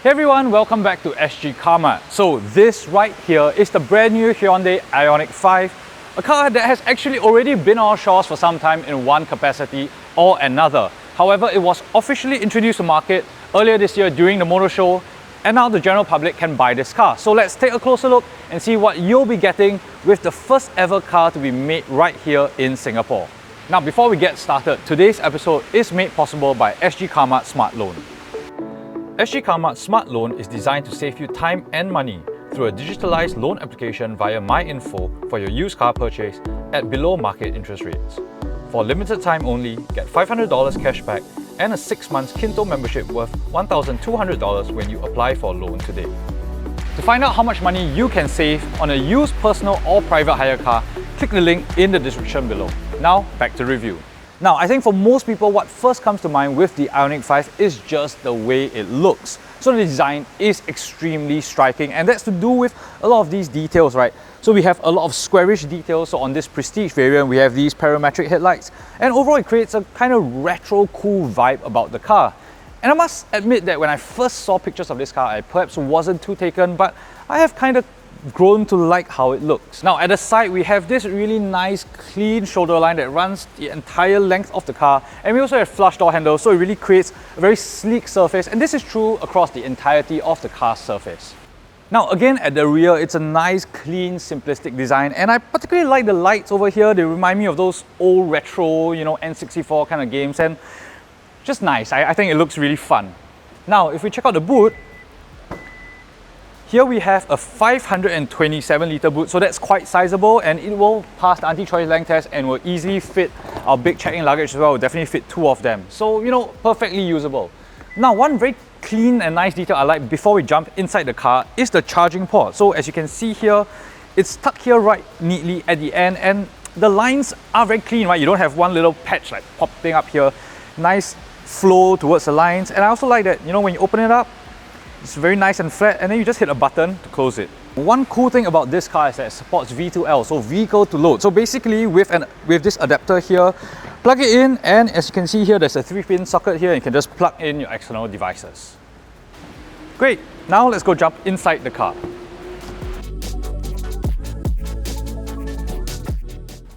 Hey everyone, welcome back to Sgcarmart. So this right here is the brand new Hyundai Ioniq 5, a car that has actually already been on our shores for some time in one capacity or another. However, it was officially introduced to market earlier this year during the motor show, and now the general public can buy this car. So let's take a closer look and see what you'll be getting with the first ever car to be made right here in Singapore. Now before we get started, today's episode is made possible by Sgcarmart Smart Loan. Sgcarmart Smart Loan is designed to save you time and money through a digitalized loan application via MyInfo for your used car purchase at below market interest rates. For limited time only, get $500 cashback and a 6 months Kinto membership worth $1,200 when you apply for a loan today. To find out how much money you can save on a used personal or private hire car, click the link in the description below. Now, back to review. Now, I think for most people, what first comes to mind with the Ioniq 5 is just the way it looks. So the design is extremely striking, and that's to do with a lot of these details, right? So we have a lot of squarish details. So on this Prestige variant, we have these parametric headlights, and overall it creates a kind of retro cool vibe about the car. And I must admit that when I first saw pictures of this car, I perhaps wasn't too taken, but I have kind of grown to like how it looks. Now at the side, we have this really nice clean shoulder line that runs the entire length of the car, and we also have flush door handles, so it really creates a very sleek surface, and this is true across the entirety of the car's surface. Now again, at the rear, it's a nice clean simplistic design, and I particularly like the lights over here. They remind me of those old retro, N64 kind of games, and just nice. I think it looks really fun. Now if we check out the boot, here we have a 527 litre boot, so that's quite sizable, and it will pass the anti-choice length test and will easily fit our big check-in luggage as well. It will definitely fit 2 of them. So, perfectly usable. Now, one very clean and nice detail I like before we jump inside the car is the charging port. So as you can see here, it's tucked here right neatly at the end, and the lines are very clean, right? You don't have one little patch like popping up here. Nice flow towards the lines, and I also like that, when you open it up, it's very nice and flat, and then you just hit a button to close it. One cool thing about this car is that it supports V2L, so vehicle to load. So basically with this adapter here, plug it in, and as you can see here, there's a 3-pin socket here, and you can just plug in your external devices. Great, now let's go jump inside the car.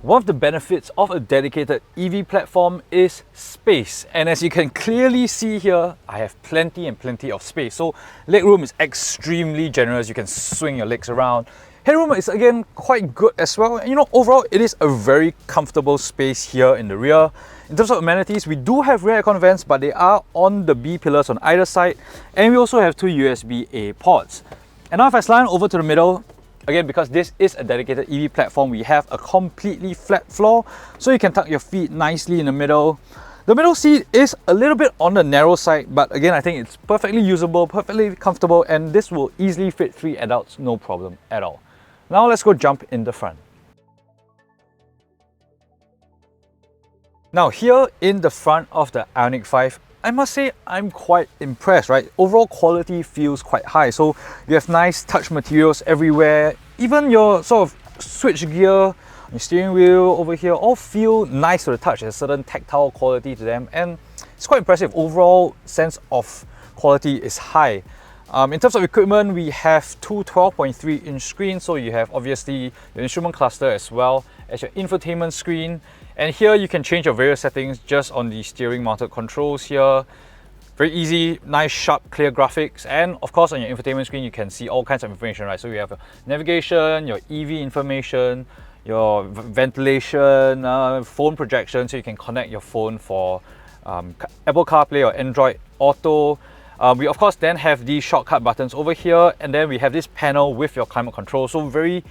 One of the benefits of a dedicated EV platform is space, and as you can clearly see here, I have plenty of space. So legroom is extremely generous. You can swing your legs around. Headroom is again quite good as well. And overall it is a very comfortable space here in the rear. In terms of amenities, we do have rear aircon vents, but they are on the B pillars on either side, and we also have 2 USB-A ports. And now if I slide over to the middle, again, because this is a dedicated EV platform, we have a completely flat floor, so you can tuck your feet nicely in the middle. The middle seat is a little bit on the narrow side, but again, I think it's perfectly usable, perfectly comfortable, and this will easily fit 3 adults, no problem at all. Now let's go jump in the front. Now here in the front of the Ioniq 5, I must say I'm quite impressed, right? Overall quality feels quite high. So you have nice touch materials everywhere. Even your sort of switch gear, your steering wheel over here, all feel nice to the touch. There's a certain tactile quality to them, and it's quite impressive. Overall sense of quality is high. In terms of equipment, we have 2 12.3-inch screens, so you have obviously the instrument cluster as well as your infotainment screen. And here you can change your various settings just on the steering mounted controls here. Very easy, nice, sharp, clear graphics. And of course, on your infotainment screen, you can see all kinds of information, right? So you have your navigation, your EV information, your ventilation, phone projection, so you can connect your phone for Apple CarPlay or Android Auto. We of course then have these shortcut buttons over here, and then we have this panel with your climate control. So very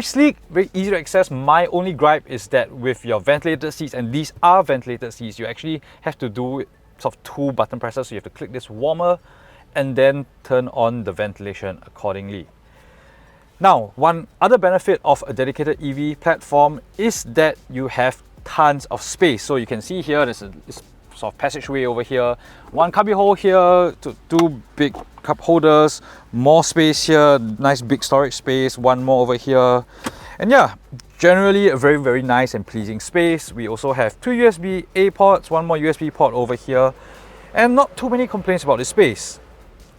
sleek, very easy to access. My only gripe is that with your ventilated seats, and these are ventilated seats, you actually have to do sort of 2 button presses. So you have to click this warmer and then turn on the ventilation accordingly. Now, one other benefit of a dedicated EV platform is that you have tons of space. So you can see here, there's this sort of passageway over here, 1 cubby hole here, 2 big cup holders, more space here, nice big storage space, 1 more over here. And yeah, generally a very nice and pleasing space. We also have 2 USB-A ports, 1 more USB port over here, and not too many complaints about this space.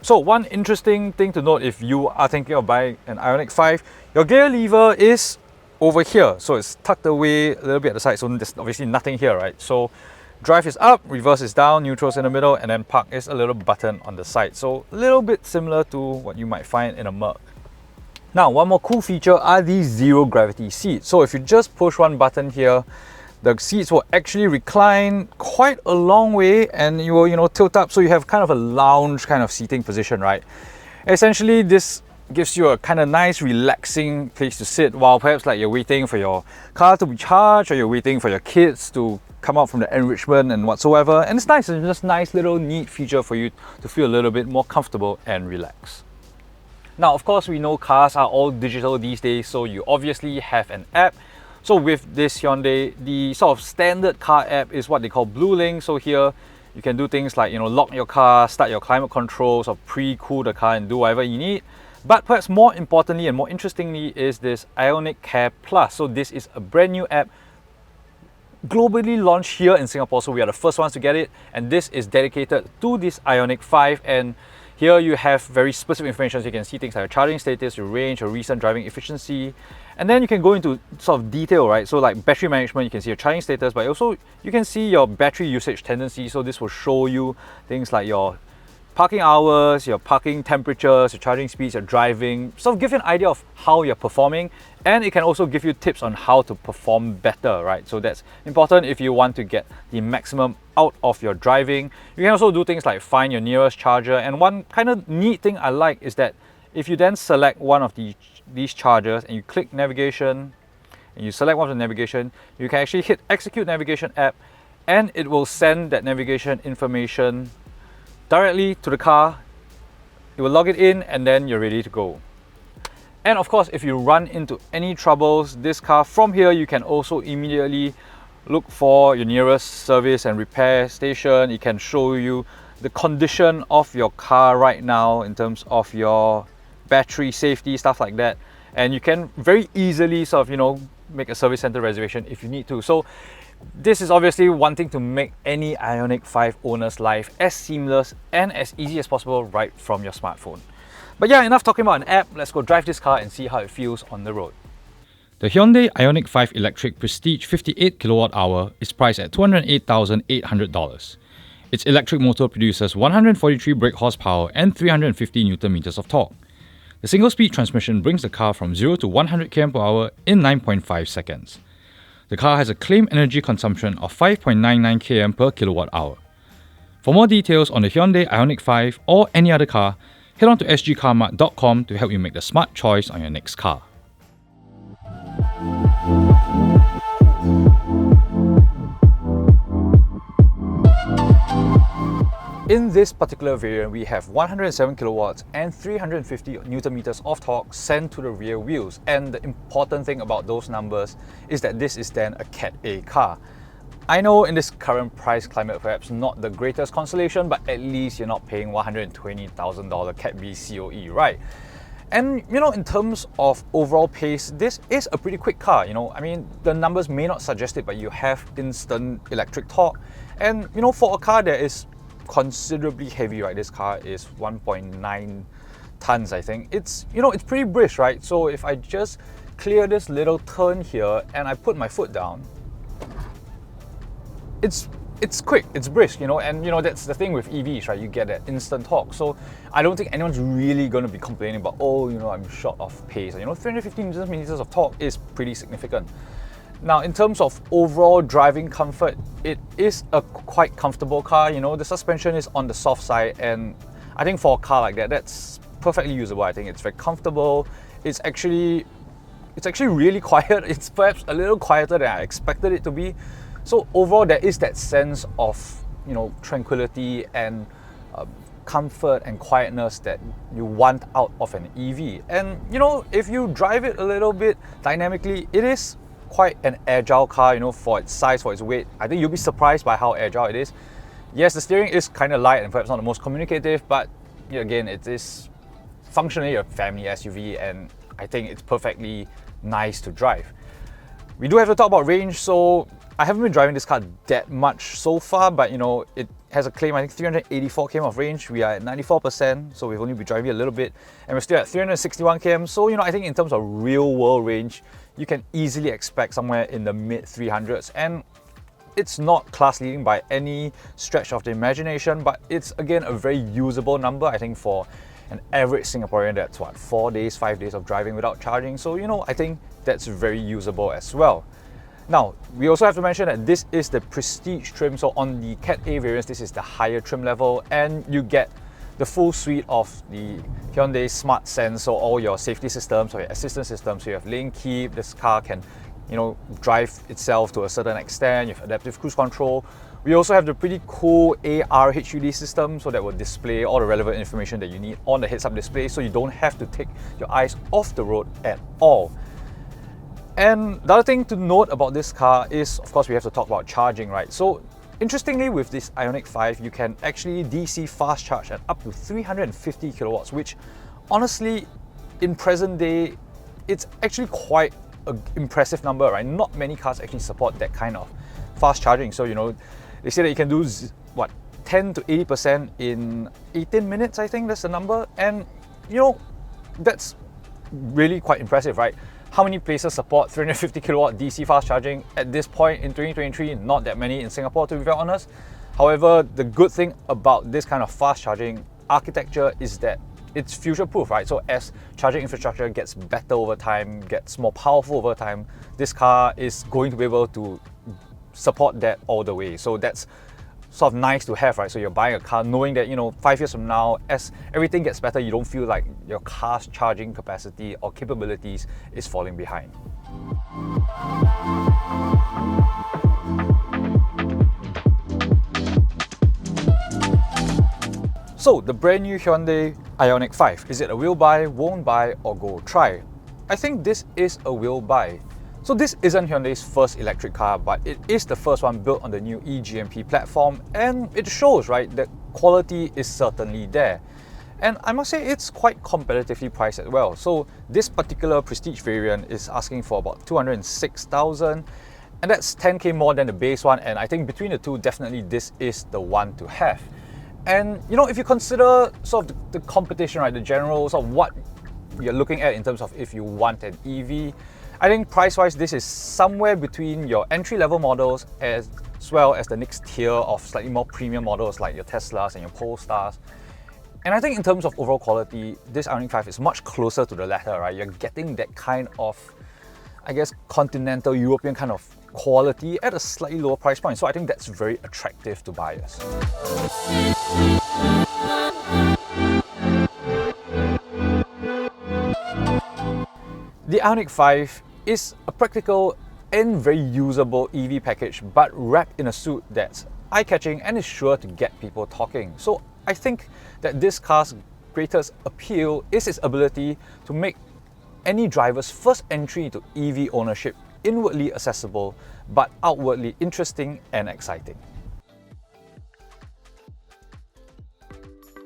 So one interesting thing to note if you are thinking of buying an Ioniq 5, your gear lever is over here. So it's tucked away a little bit at the side, so there's obviously nothing here, right? So drive is up, reverse is down, neutral is in the middle, and then park is a little button on the side. So a little bit similar to what you might find in a Merc. Now, one more cool feature are these zero gravity seats. So if you just push one button here, the seats will actually recline quite a long way and you will, tilt up, so you have kind of a lounge kind of seating position, right? Essentially, this gives you a kind of nice, relaxing place to sit while perhaps like you're waiting for your car to be charged or you're waiting for your kids to come out from the enrichment and whatsoever. And it's nice, it's just a nice little neat feature for you to feel a little bit more comfortable and relaxed. Now, of course, we know cars are all digital these days, so you obviously have an app. So with this Hyundai, the sort of standard car app is what they call Blue Link. So here you can do things like, lock your car, start your climate controls, or pre-cool the car and do whatever you need. But perhaps more importantly and more interestingly is this Ioniq Care Plus. So this is a brand new app globally launched here in Singapore. So we are the first ones to get it. And this is dedicated to this Ioniq 5. And here you have very specific information, so you can see things like your charging status, your range, your recent driving efficiency. And then you can go into sort of detail, right? So like battery management, you can see your charging status, but also you can see your battery usage tendency. So this will show you things like your parking hours, your parking temperatures, your charging speeds, your driving, sort of give you an idea of how you're performing, and it can also give you tips on how to perform better, right? So that's important if you want to get the maximum out of your driving. You can also do things like find your nearest charger, and one kind of neat thing I like is that if you then select one of these chargers and you click navigation, and you select one of the navigation, you can actually hit execute navigation app, and it will send that navigation information directly to the car. It will log it in and then you're ready to go. And of course, if you run into any troubles, this car from here, you can also immediately look for your nearest service and repair station. It can show you the condition of your car right now in terms of your battery safety, stuff like that. And you can very easily sort of, make a service center reservation if you need to. So this is obviously wanting to make any Ioniq 5 owner's life as seamless and as easy as possible right from your smartphone. But yeah, enough talking about an app. Let's go drive this car and see how it feels on the road. The Hyundai Ioniq 5 Electric Prestige 58 kWh is priced at $208,800. Its electric motor produces 143 brake horsepower and 350 Nm of torque. The single-speed transmission brings the car from 0 to 100 km/h in 9.5 seconds. The car has a claimed energy consumption of 5.99 km per kWh. For more details on the Hyundai Ioniq 5 or any other car, head on to Sgcarmart.com to help you make the smart choice on your next car. In this particular variant, we have 107 kilowatts and 350 Newton meters of torque sent to the rear wheels. And the important thing about those numbers is that this is then a Cat A car. I know in this current price climate, perhaps not the greatest consolation, but at least you're not paying $120,000 Cat B COE, right? And in terms of overall pace, this is a pretty quick car. I mean, the numbers may not suggest it, but you have instant electric torque. And for a car that is considerably heavy, right? This car is 1.9 tons, I think. It's pretty brisk, right? So if I just clear this little turn here and I put my foot down, it's quick, it's brisk, and that's the thing with EVs, right? You get that instant torque. So I don't think anyone's really going to be complaining about, I'm short of pace. 350 Newton meters of torque is pretty significant. Now, in terms of overall driving comfort, it is a quite comfortable car. The suspension is on the soft side, and I think for a car like that, that's perfectly usable. I think it's very comfortable. It's actually really quiet. It's perhaps a little quieter than I expected it to be. So overall, there is that sense of tranquility and comfort and quietness that you want out of an EV. And if you drive it a little bit dynamically, it is quite an agile car, for its size, for its weight. I think you'll be surprised by how agile it is. Yes, the steering is kind of light and perhaps not the most communicative, but again, it is functionally a family SUV, and I think it's perfectly nice to drive. We do have to talk about range. So I haven't been driving this car that much so far, but you know, it has a claim, I think 384 km of range. We are at 94%, so we've only been driving a little bit, and we're still at 361 km. So, you know, I think in terms of real world range, you can easily expect somewhere in the mid 300s. And it's not class leading by any stretch of the imagination, but it's again a very usable number, I think, for an average Singaporean that's what, 4 days, 5 days of driving without charging. So, you know, I think that's very usable as well. Now, we also have to mention that this is the Prestige trim, so on the Cat A variants, this is the higher trim level, and you get the full suite of the Hyundai Smart Sense, so all your safety systems or your assistance systems. So you have lane keep, this car can, you know, drive itself to a certain extent, you have adaptive cruise control. We also have the pretty cool AR HUD system, so that will display all the relevant information that you need on the heads-up display, so you don't have to take your eyes off the road at all. And the other thing to note about this car is, of course, we have to talk about charging, right? So interestingly, with this Ioniq 5, you can actually DC fast charge at up to 350 kilowatts, which honestly, in present day, it's actually quite an impressive number, right? Not many cars actually support that kind of fast charging. So, you know, they say that you can do, what, 10 to 80% in 18 minutes, I think that's the number. And, you know, that's really quite impressive, right? How many places support 350 kilowatt DC fast charging at this point in 2023? Not that many in Singapore, to be very honest. However, the good thing about this kind of fast charging architecture is that it's future-proof, right? So as charging infrastructure gets better over time, gets more powerful over time, this car is going to be able to support that all the way. So that's sort of nice to have, right? So you're buying a car knowing that, you know, 5 years from now, as everything gets better, you don't feel like your car's charging capacity or capabilities is falling behind. So the brand new Hyundai Ioniq 5, is it a will buy, won't buy, or go try? I think this is a will buy. So this isn't Hyundai's first electric car, but it is the first one built on the new eGMP platform, and it shows, right, that quality is certainly there. And I must say it's quite competitively priced as well. So this particular Prestige variant is asking for about 206,000, and that's 10k more than the base one, and I think between the two, definitely this is the one to have. And you know, if you consider sort of the competition, right, the general sort of what you're looking at in terms of if you want an EV, I think price-wise, this is somewhere between your entry-level models as well as the next tier of slightly more premium models like your Teslas and your Polestars. And I think in terms of overall quality, this Ioniq 5 is much closer to the latter, right? You're getting that kind of, I guess, continental European kind of quality at a slightly lower price point. So I think that's very attractive to buyers. The Ioniq 5 is a practical and very usable EV package, but wrapped in a suit that's eye-catching and is sure to get people talking. So I think that this car's greatest appeal is its ability to make any driver's first entry into EV ownership inwardly accessible, but outwardly interesting and exciting.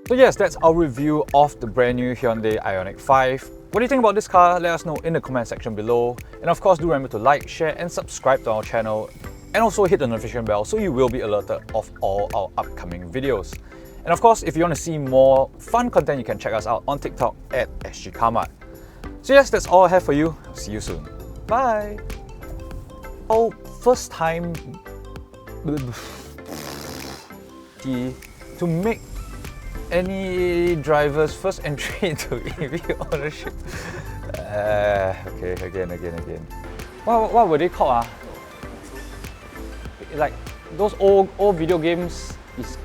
So yes, that's our review of the brand new Hyundai Ioniq 5. What do you think about this car? Let us know in the comment section below. And of course, do remember to like, share and subscribe to our channel, and also hit the notification bell so you will be alerted of all our upcoming videos. And of course, if you want to see more fun content, you can check us out on TikTok at Sgcarmart. So yes, that's all I have for you. See you soon. Bye! Oh, first time to make any driver's first entry into EV ownership. Okay, again. What were they called? Like those old video games is